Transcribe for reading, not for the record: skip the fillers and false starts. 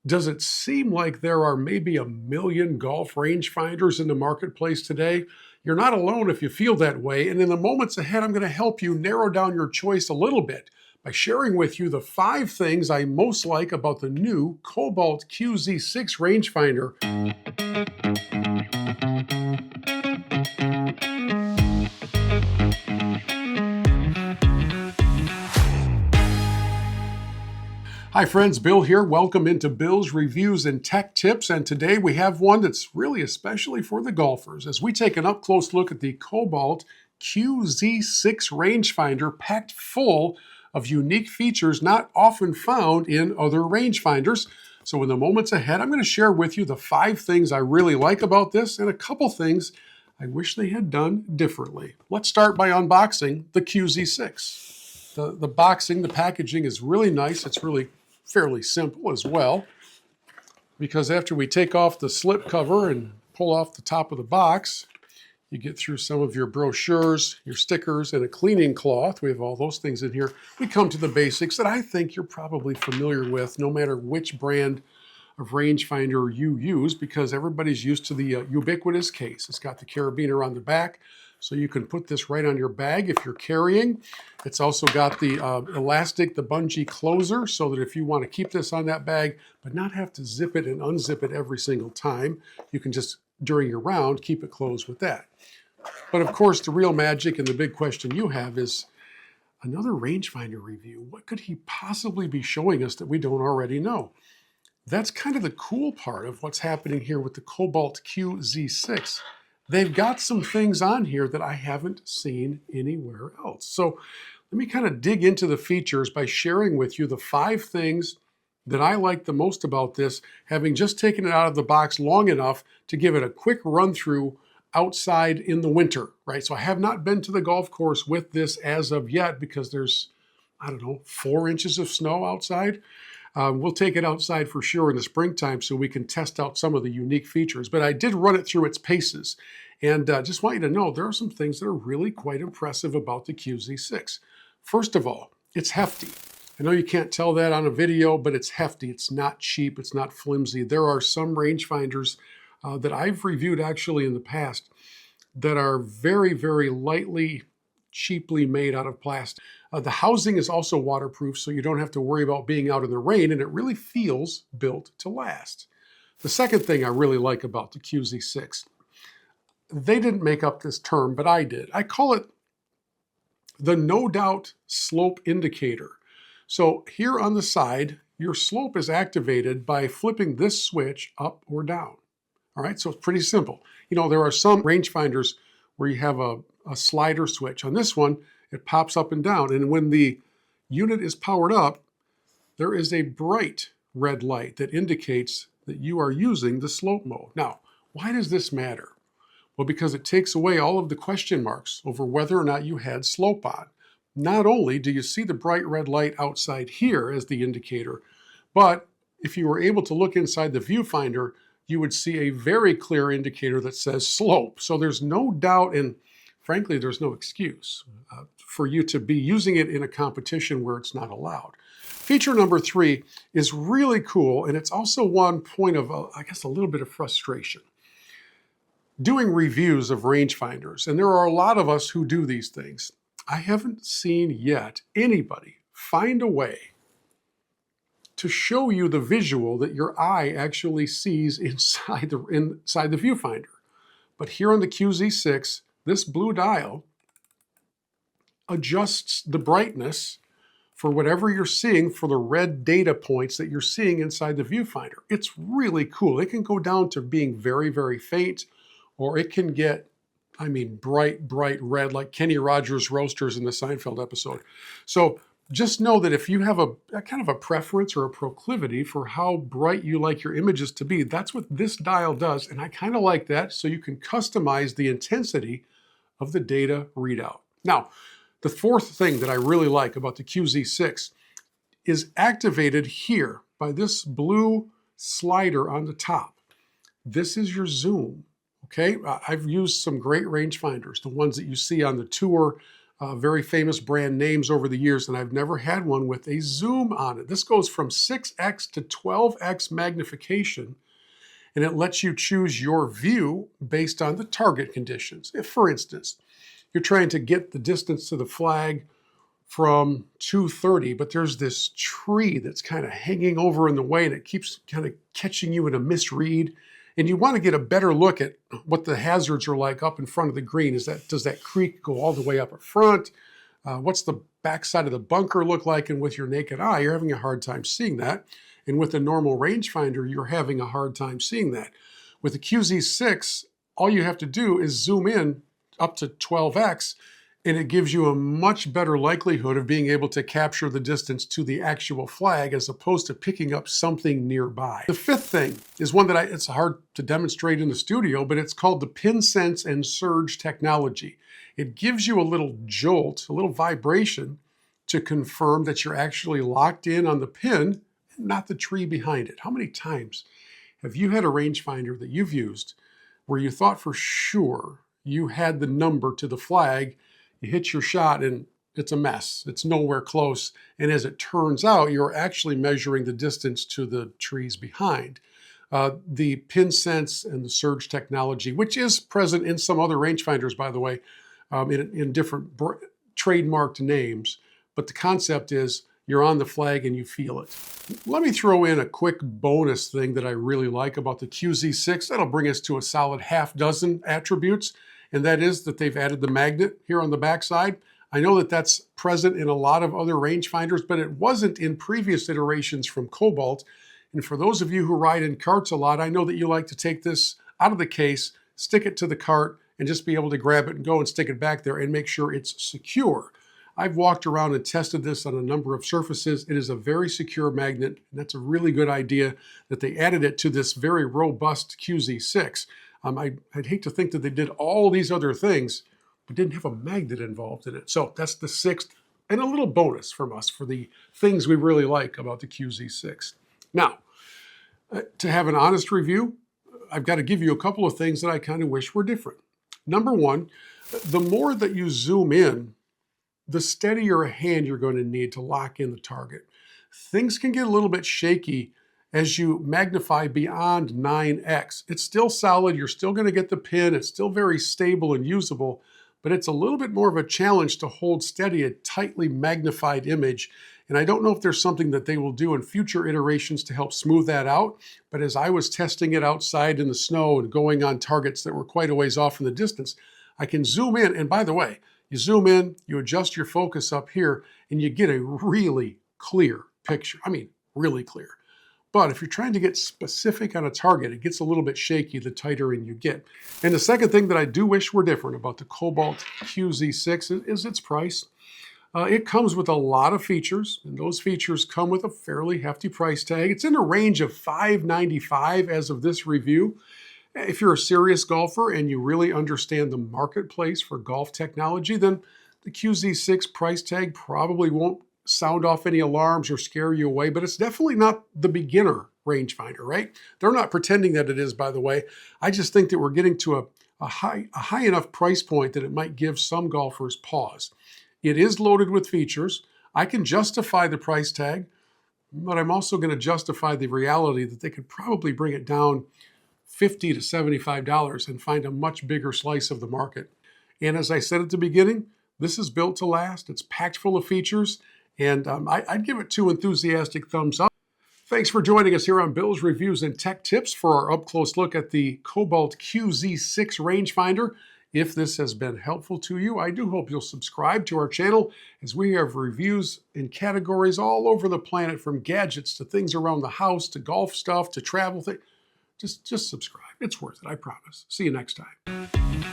Does it seem like there are maybe a million golf rangefinders in the marketplace today? You're not alone if you feel that way, and in the moments ahead, I'm going to help you narrow down your choice a little bit by sharing with you the 5 things I most like about the new Cobalt Q-Z6 rangefinder. Hi friends, Bill here. Welcome into Bill's Reviews and Tech Tips, and today we have one that's really especially for the golfers as we take an up-close look at the Cobalt Q-Z6 rangefinder packed full of unique features not often found in other rangefinders. So in the moments ahead, I'm going to share with you the 5 things I really like about this and a couple things I wish they had done differently. Let's start by unboxing the Q-Z6. The packaging is really nice. It's really fairly simple as well, because after we take off the slip cover and pull off the top of the box, you get through some of your brochures, your stickers, and a cleaning cloth. We have all those things in here. We come to the basics that I think you're probably familiar with, no matter which brand of rangefinder you use, because everybody's used to the ubiquitous case. It's got the carabiner on the back, so you can put this right on your bag if you're carrying. It's also got the elastic, the bungee closer, so that if you want to keep this on that bag, but not have to zip it and unzip it every single time, you can just, during your round, keep it closed with that. But of course, the real magic and the big question you have is, another rangefinder review. What could he possibly be showing us that we don't already know? That's kind of the cool part of what's happening here with the Cobalt Q-Z6. They've got some things on here that I haven't seen anywhere else. So let me kind of dig into the features by sharing with you the 5 things that I like the most about this, having just taken it out of the box long enough to give it a quick run through outside in the winter, right? So I have not been to the golf course with this as of yet because there's, I don't know, 4 inches of snow outside. We'll take it outside for sure in the springtime so we can test out some of the unique features. But I did run it through its paces. And just want you to know, there are some things that are really quite impressive about the Q-Z6. First of all, it's hefty. I know you can't tell that on a video, but it's hefty. It's not cheap. It's not flimsy. There are some rangefinders that I've reviewed actually in the past that are very, very lightly, cheaply made out of plastic. The housing is also waterproof, so you don't have to worry about being out in the rain, and it really feels built to last. The second thing I really like about the Q-Z6, they didn't make up this term, but I did. I call it the no doubt slope indicator. So here on the side, your slope is activated by flipping this switch up or down. All right, so it's pretty simple. You know, there are some rangefinders where you have a slider switch. On this one, it pops up and down. And when the unit is powered up, there is a bright red light that indicates that you are using the slope mode. Now, why does this matter? Well, because it takes away all of the question marks over whether or not you had slope on. Not only do you see the bright red light outside here as the indicator, but if you were able to look inside the viewfinder, you would see a very clear indicator that says slope. So there's no doubt, and frankly, there's no excuse for you to be using it in a competition where it's not allowed. Feature number 3 is really cool, and it's also one point of, I guess, a little bit of frustration. Doing reviews of rangefinders, and there are a lot of us who do these things, I haven't seen yet anybody find a way to show you the visual that your eye actually sees inside the viewfinder. But here on the Q-Z6, this blue dial adjusts the brightness for whatever you're seeing for the red data points that you're seeing inside the viewfinder. It's really cool. It can go down to being very, very faint, or it can get, I mean, bright, bright red, like Kenny Rogers' roasters in the Seinfeld episode. So just know that if you have a kind of a preference or a proclivity for how bright you like your images to be, that's what this dial does. And I kind of like that, so you can customize the intensity of the data readout. Now, the 4th thing that I really like about the Q-Z6 is activated here by this blue slider on the top. This is your zoom, okay? I've used some great rangefinders, the ones that you see on the tour very famous brand names over the years, and I've never had one with a zoom on it. This goes from 6x to 12x magnification, and it lets you choose your view based on the target conditions. If, for instance, you're trying to get the distance to the flag from 230, but there's this tree that's kind of hanging over in the way and it keeps kind of catching you in a misread, and you want to get a better look at what the hazards are like up in front of the green. Does that creek go all the way up front? What's the backside of the bunker look like? And with your naked eye, you're having a hard time seeing that. And with a normal rangefinder, you're having a hard time seeing that. With the Q-Z6, all you have to do is zoom in up to 12x, and it gives you a much better likelihood of being able to capture the distance to the actual flag as opposed to picking up something nearby. The fifth thing is one that it's hard to demonstrate in the studio, but it's called the pin sense and surge technology. It gives you a little jolt, a little vibration to confirm that you're actually locked in on the pin and not the tree behind it. How many times have you had a rangefinder that you've used where you thought for sure you had the number to the flag, you hit your shot and it's a mess. It's nowhere close. And as it turns out, you're actually measuring the distance to the trees behind. The pin sense and the surge technology, which is present in some other rangefinders, by the way, in different trademarked names. But the concept is you're on the flag and you feel it. Let me throw in a quick bonus thing that I really like about the Q-Z6. That'll bring us to a solid half dozen attributes. And that is that they've added the magnet here on the backside. I know that that's present in a lot of other rangefinders, but it wasn't in previous iterations from Cobalt. And for those of you who ride in carts a lot, I know that you like to take this out of the case, stick it to the cart, and just be able to grab it and go and stick it back there and make sure it's secure. I've walked around and tested this on a number of surfaces. It is a very secure magnet, and that's a really good idea that they added it to this very robust Q-Z6. I'd hate to think that they did all these other things, but didn't have a magnet involved in it. So that's the sixth, and a little bonus from us for the things we really like about the Q-Z6. Now, to have an honest review, I've got to give you a couple of things that I kind of wish were different. Number one, the more that you zoom in, the steadier a hand you're going to need to lock in the target. Things can get a little bit shaky as you magnify beyond 9x. It's still solid, you're still going to get the pin, it's still very stable and usable, but it's a little bit more of a challenge to hold steady a tightly magnified image. And I don't know if there's something that they will do in future iterations to help smooth that out, but as I was testing it outside in the snow and going on targets that were quite a ways off in the distance, I can zoom in, and by the way, you zoom in, you adjust your focus up here, and you get a really clear picture. I mean, really clear. But if you're trying to get specific on a target, it gets a little bit shaky the tighter in you get. And the second thing that I do wish were different about the Cobalt Q-Z6 is its price. It comes with a lot of features, and those features come with a fairly hefty price tag. It's in a range of $595 as of this review. If you're a serious golfer and you really understand the marketplace for golf technology, then the Q-Z6 price tag probably won't sound off any alarms or scare you away, but it's definitely not the beginner rangefinder, right? They're not pretending that it is, by the way. I just think that we're getting to a high enough price point that it might give some golfers pause. It is loaded with features. I can justify the price tag, but I'm also going to justify the reality that they could probably bring it down $50 to $75 and find a much bigger slice of the market. And as I said at the beginning, this is built to last. It's packed full of features, and I'd give it 2 enthusiastic thumbs up. Thanks for joining us here on Bill's Reviews and Tech Tips for our up-close look at the Cobalt Q-Z6 rangefinder. If this has been helpful to you, I do hope you'll subscribe to our channel, as we have reviews in categories all over the planet, from gadgets to things around the house to golf stuff to travel things. Just subscribe. It's worth it, I promise. See you next time.